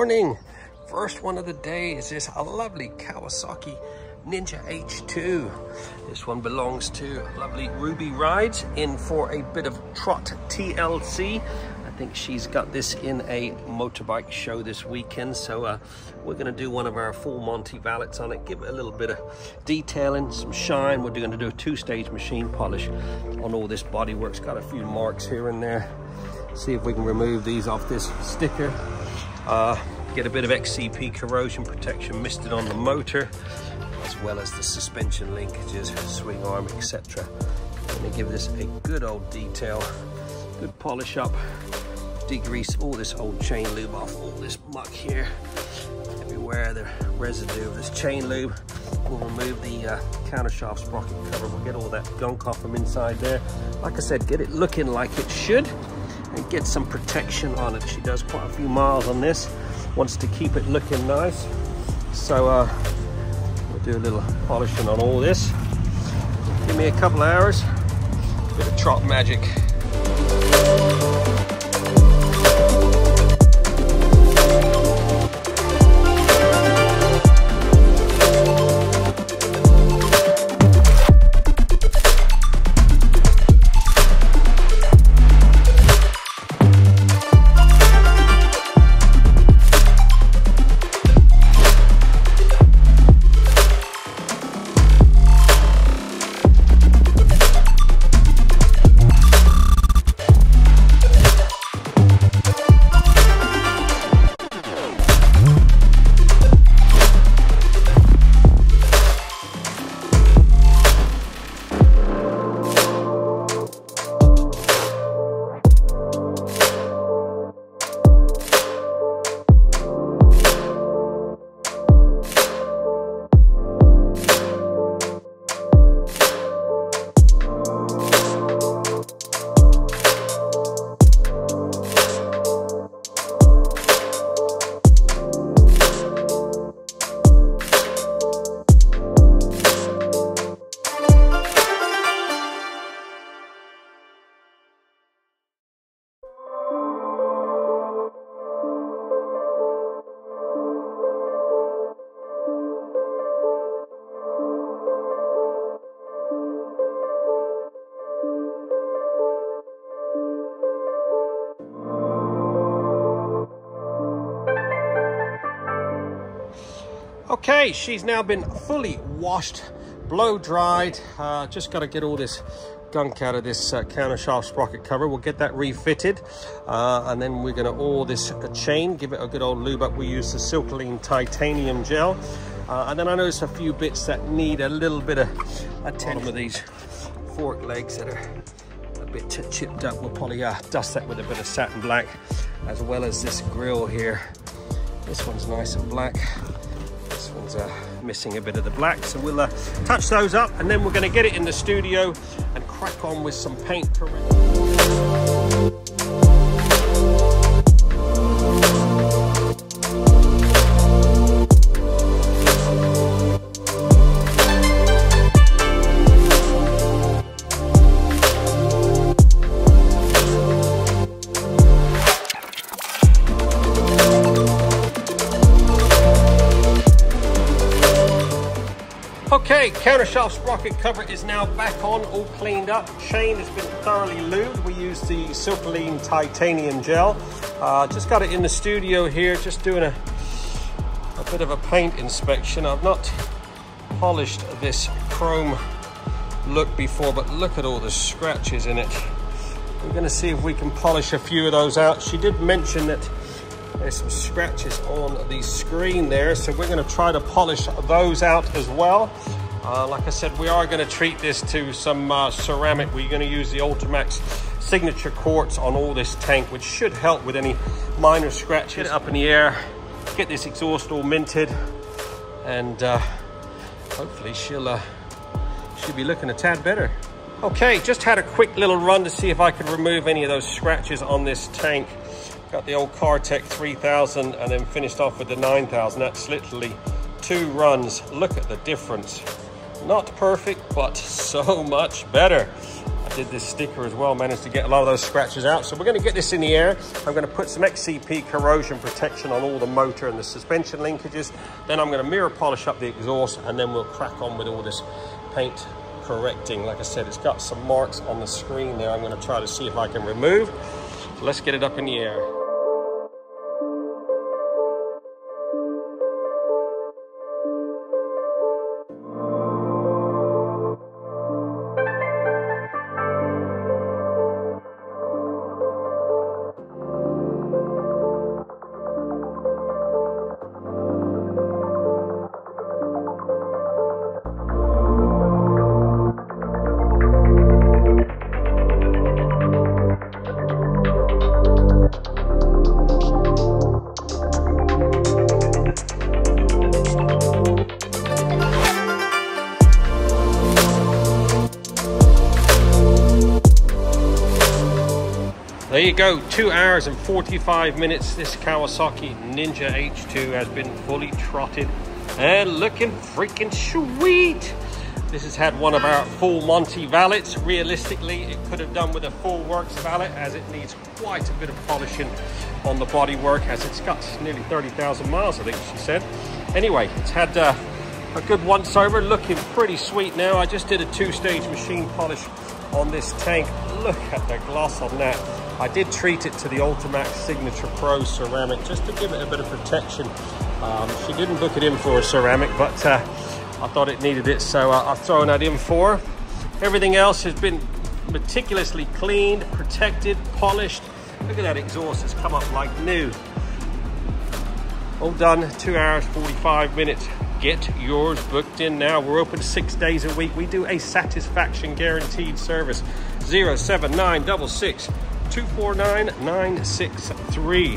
morning. First one of the day is this lovely Kawasaki Ninja H2. This one belongs to lovely Ruby Rides, in for a bit of trot TLC. I think she's got this in a motorbike show this weekend, so we're going to do one of our full Monty valets on it, give it a little bit of detailing, some shine. We're going to do a two-stage machine polish on all this bodywork. It's got a few marks here and there. See if we can remove these off this sticker. Get a bit of XCP corrosion protection misted on the motor, as well as the suspension linkages, swing arm, etc. Going to give this a good old detail, good polish up, degrease all this old chain lube off, all this muck here, everywhere the residue of this chain lube. We'll remove the countershaft sprocket cover. We'll get all that gunk off from inside there. Like I said, get it looking like it should and get some protection on it. She does quite a few miles on this, wants to keep it looking nice, so we'll do a little polishing on all this. Give me a couple of hours, bit of trot magic. Okay, she's now been fully washed, blow dried. Just got to get all this gunk out of this countershaft sprocket cover. We'll get that refitted, and then we're going to oil this chain, give it a good old lube up. We use the Silcoline titanium gel, and then I noticed a few bits that need a little bit of attention. With these fork legs that are a bit chipped up, we'll probably dust that with a bit of satin black, as well as this grill here. This one's nice and black. This one's missing a bit of the black, so we'll touch those up, and then we're going to get it in the studio and crack on with some paint. Okay, countershaft sprocket cover is now back on, all cleaned up. Chain has been thoroughly lubed. We use the Silcoline titanium gel. Just got it in the studio here, just doing a bit of a paint inspection. I've not polished this chrome look before, but look at all the scratches in it. We're going to see if we can polish a few of those out. She did mention that there's some scratches on the screen there, so we're going to try to polish those out as well. Like I said, we are going to treat this to some ceramic. We're going to use the Ultimax signature quartz on all this tank, which should help with any minor scratches. Get it up in the air, get this exhaust all minted, and hopefully she'll be looking a tad better. Okay, just had a quick little run to see if I could remove any of those scratches on this tank. Got the old Cartec 3000 and then finished off with the 9000. That's literally 2 runs. Look at the difference. Not perfect, but so much better. I did this sticker as well, managed to get a lot of those scratches out. So we're going to get this in the air. I'm going to put some XCP corrosion protection on all the motor and the suspension linkages. Then I'm going to mirror polish up the exhaust, and then we'll crack on with all this paint correcting. Like I said, it's got some marks on the screen there. I'm going to try to see if I can remove. Let's get it up in the air. There you go, 2 hours and 45 minutes. This Kawasaki Ninja H2 has been fully trotted and looking freaking sweet. This has had one of our full Monty valets. Realistically, it could have done with a full works valet, as it needs quite a bit of polishing on the bodywork, as it's got nearly 30,000 miles, I think she said. Anyway, it's had a good once over, looking pretty sweet now. I just did a 2-stage machine polish on this tank. Look at the gloss on that. I did treat it to the Ultimax Signature Pro ceramic just to give it a bit of protection. She didn't book it in for a ceramic, but I thought it needed it, so I've thrown that in for her. Everything else has been meticulously cleaned, protected, polished. Look at that exhaust, it's come up like new. All done, 2 hours, 45 minutes. Get yours booked in now. We're open 6 days a week. We do a satisfaction guaranteed service. 07966 249 963.